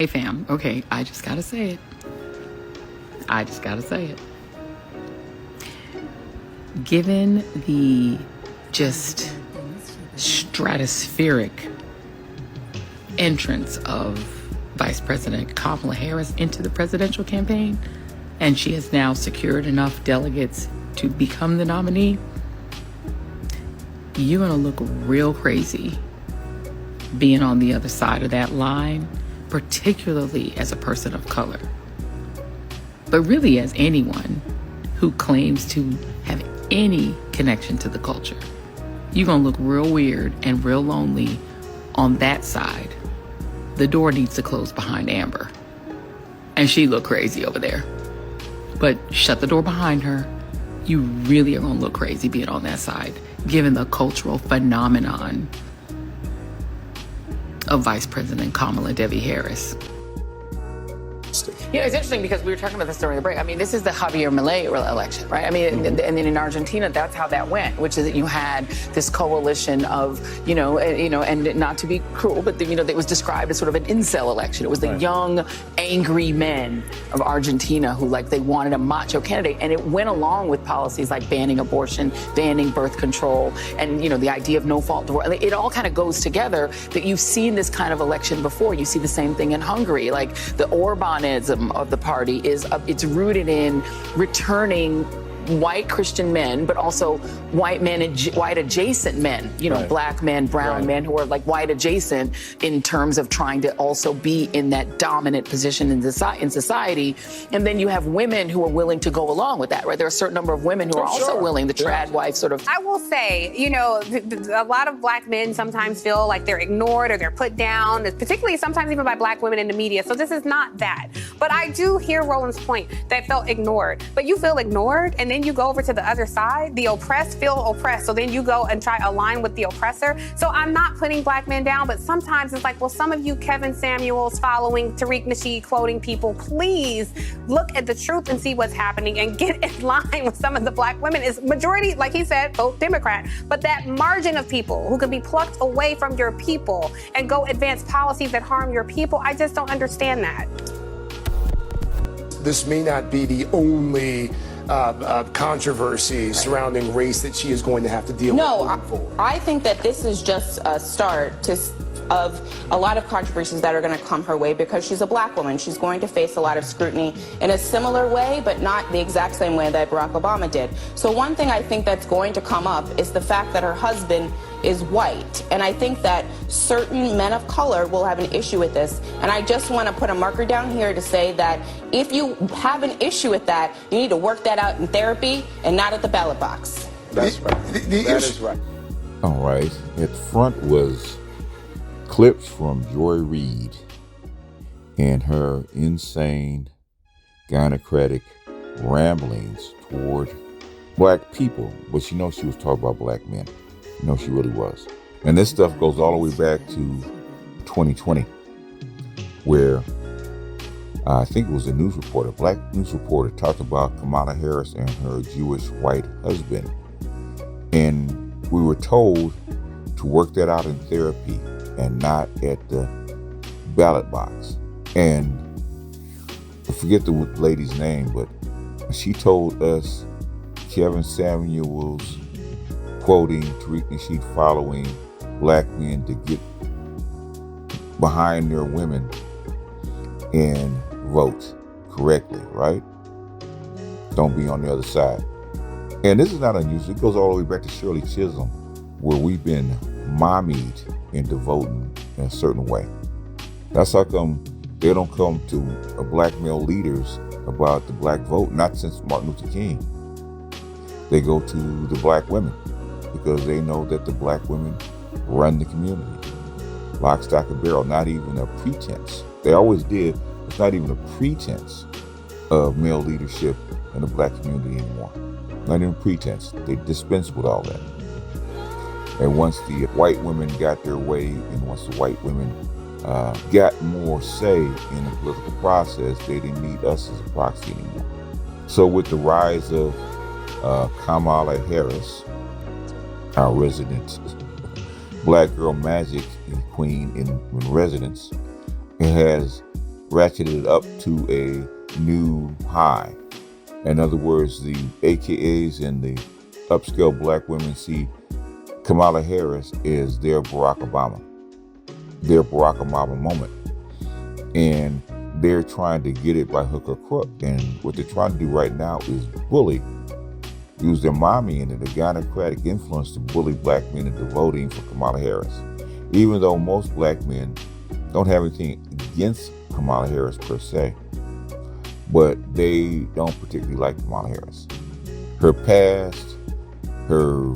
Hey fam, okay, I just gotta say it. Given the just stratospheric entrance of Vice President Kamala Harris into the presidential campaign, and she has now secured enough delegates to become the nominee, you're gonna look real crazy being on the other side of that line, particularly as a person of color, but really as anyone who claims to have any connection to the culture. You're gonna look real weird and real lonely on that side. The door needs to close behind Amber. And she looked crazy over there. But shut the door behind her. You really are gonna look crazy being on that side, given the cultural phenomenon of Vice President Kamala Devi Harris. Yeah, it's interesting because we were talking about this during the break. I mean, this is the Javier Milei election, right? I mean, and then in Argentina, that's how that went, which is that you had this coalition of, and not to be cruel, but it was described as sort of an incel election. It was the young, angry men of Argentina who, they wanted a macho candidate, and it went along with policies like banning abortion, banning birth control, and the idea of no-fault divorce. It all kind of goes together. That you've seen this kind of election before. You see the same thing in Hungary, like the Orbanism of the party it's rooted in returning white Christian men, but also white adjacent men, black men, brown men who are white adjacent in terms of trying to also be in that dominant position in society. And then you have women who are willing to go along with that, right? There are a certain number of women who are also willing, the trad wife sort of. I will say, a lot of black men sometimes feel like they're ignored or they're put down, particularly sometimes even by black women in the media. So this is not that. But I do hear Roland's point that felt ignored. But you feel ignored, and then you go over to the other side. The oppressed feel oppressed, so then you go and try to align with the oppressor. So I'm not putting black men down, but sometimes it's like, well, some of you Kevin Samuels following Tariq Nasheed quoting people, please look at the truth and see what's happening and get in line with some of the black women. Is majority, like he said, vote Democrat, but that margin of people who can be plucked away from your people and go advance policies that harm your people, I just don't understand that. This may not be the only controversy surrounding race that she is going to have to deal with moving forward. I think that this is just a start of a lot of controversies that are going to come her way because she's a black woman. She's going to face a lot of scrutiny in a similar way, but not the exact same way that Barack Obama did. So one thing I think that's going to come up is the fact that her husband is white. And I think that certain men of color will have an issue with this. And I just want to put a marker down here to say that if you have an issue with that, you need to work that out in therapy and not at the ballot box. That's right. That is right. All right. At front was clips from Joy Reid and her insane gynocratic ramblings toward black people. But she was talking about black men. She really was. And this stuff goes all the way back to 2020, where I think it was a black news reporter talked about Kamala Harris and her Jewish white husband. And we were told to work that out in therapy and not at the ballot box. And I forget the lady's name, but she told us Kevin Samuels quoting Tariq Nasheed following black men to get behind their women and vote correctly, right? Don't be on the other side. And this is not unusual. It goes all the way back to Shirley Chisholm, where we've been mommied into voting in a certain way. That's how come they don't come to black male leaders about the black vote, not since Martin Luther King. They go to the black women because they know that the black women run the community. Lock, stock, and barrel, not even a pretense. They always did. It's not even a pretense of male leadership in the black community anymore. Not even pretense. They dispense with all that. And once the white women got their way, and once the white women got more say in the political process, they didn't need us as a proxy anymore. So with the rise of Kamala Harris, our resident black girl magic queen in residence, it has ratcheted it up to a new high. In other words, the AKAs and the upscale black women see Kamala Harris is their Barack Obama moment. And they're trying to get it by hook or crook. And what they're trying to do right now is use their mommy and the gynocratic influence to bully black men into voting for Kamala Harris. Even though most black men don't have anything against Kamala Harris per se, but they don't particularly like Kamala Harris. Her past, her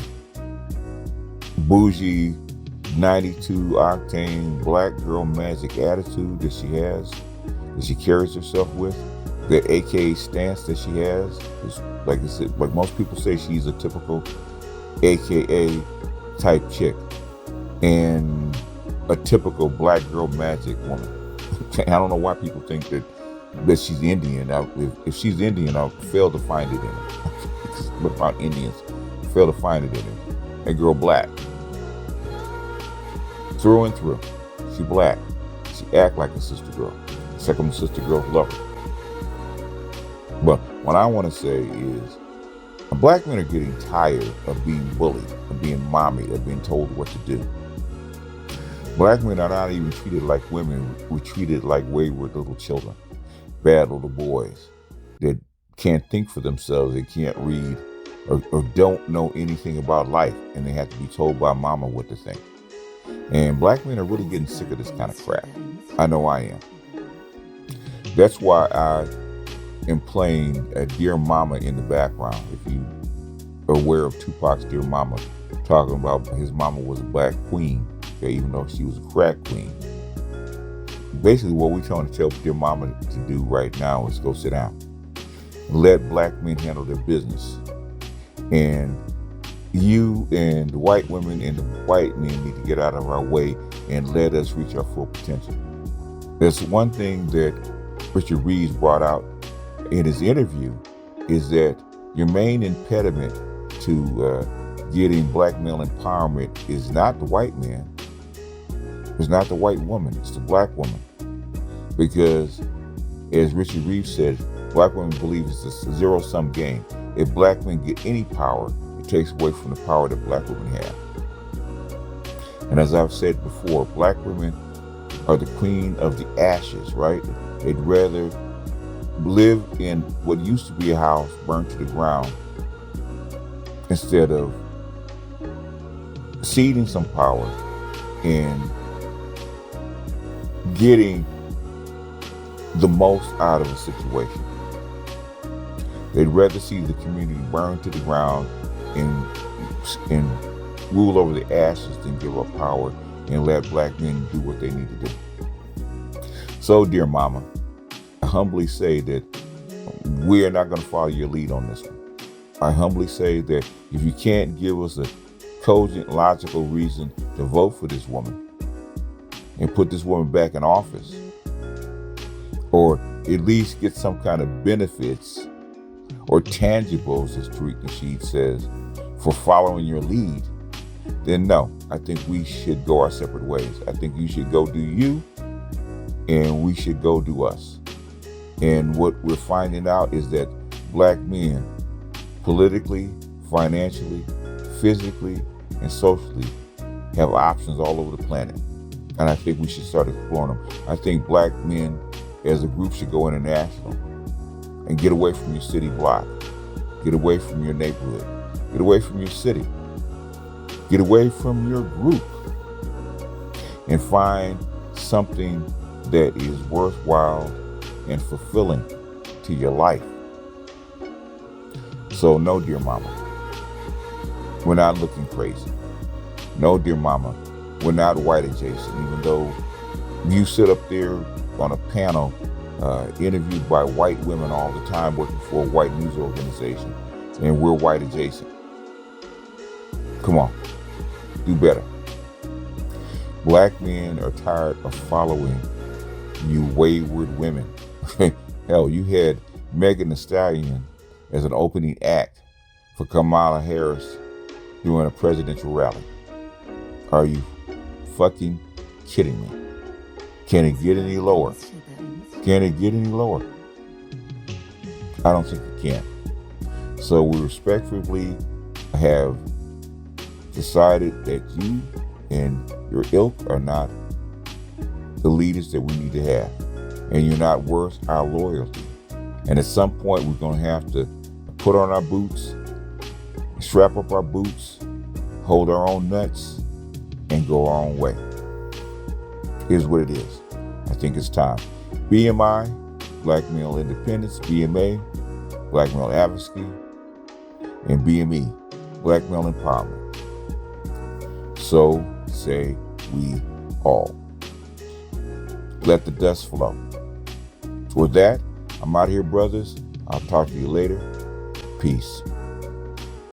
bougie 92 octane black girl magic attitude that she has, that she carries herself with, the AKA stance that she has, is, like I said, like most people say, she's a typical AKA type chick and a typical black girl magic woman. I don't know why people think that she's Indian. If she's Indian, I'll fail to find it in her. But about Indians, fail to find it in her. That girl black. Through and through. She black. She act like a sister girl. Second sister girls love her. But what I want to say is, black men are getting tired of being bullied, of being mommied, of being told what to do. Black men are not even treated like women. We're treated like wayward little children, bad little boys that can't think for themselves. They can't read or don't know anything about life, and they have to be told by mama what to think. And black men are really getting sick of this kind of crap. I know I am. That's why I am playing Dear Mama in the background. If you are aware of Tupac's Dear Mama, talking about his mama was a black queen, okay, even though she was a crack queen. Basically, what we're trying to tell Dear Mama to do right now is go sit down. Let black men handle their business. And you and the white women and the white men need to get out of our way and let us reach our full potential. There's one thing that Richard Reid brought out in his interview, is that your main impediment to getting black male empowerment is not the white man, it's not the white woman, it's the black woman. Because, as Richard Reid said, black women believe it's a zero-sum game. If black men get any power, it takes away from the power that black women have. And as I've said before, black women are the queen of the ashes, right? They'd rather live in what used to be a house burned to the ground instead of ceding some power and getting the most out of a situation. They'd rather see the community burned to the ground and rule over the ashes than give up power and let black men do what they need to do. So, dear mama, I humbly say that we are not going to follow your lead on this one. I humbly say that if you can't give us a cogent, logical reason to vote for this woman and put this woman back in office, or at least get some kind of benefits or tangibles, as Tariq Nasheed says, for following your lead, then no, I think we should go our separate ways. I think you should go do you, and we should go do us. And what we're finding out is that black men, politically, financially, physically, and socially, have options all over the planet. And I think we should start exploring them. I think black men as a group should go international and get away from your city block, get away from your neighborhood, get away from your city, get away from your group, and find something that is worthwhile and fulfilling to your life. So no, dear mama, we're not looking crazy. No, dear mama, we're not white adjacent, even though you sit up there on a panel interviewed by white women all the time working for a white news organization, and we're white adjacent. Come on, do better. Black men are tired of following you wayward women. Hell, you had Megan Thee Stallion as an opening act for Kamala Harris during a presidential rally. Are you fucking kidding me? Can it get any lower? Can it get any lower? I don't think it can. So we respectfully have decided that you and your ilk are not the leaders that we need to have. And you're not worth our loyalty. And at some point, we're going to have to put on our boots, strap up our boots, hold our own nuts, and go our own way. Here's what it is. I think it's time. BMI, Black Male Independence, BMA, Black Male Advocacy, and BME, Black Male Empowerment. So say we all. Let the dust flow. With that, I'm out here, brothers. I'll talk to you later. Peace.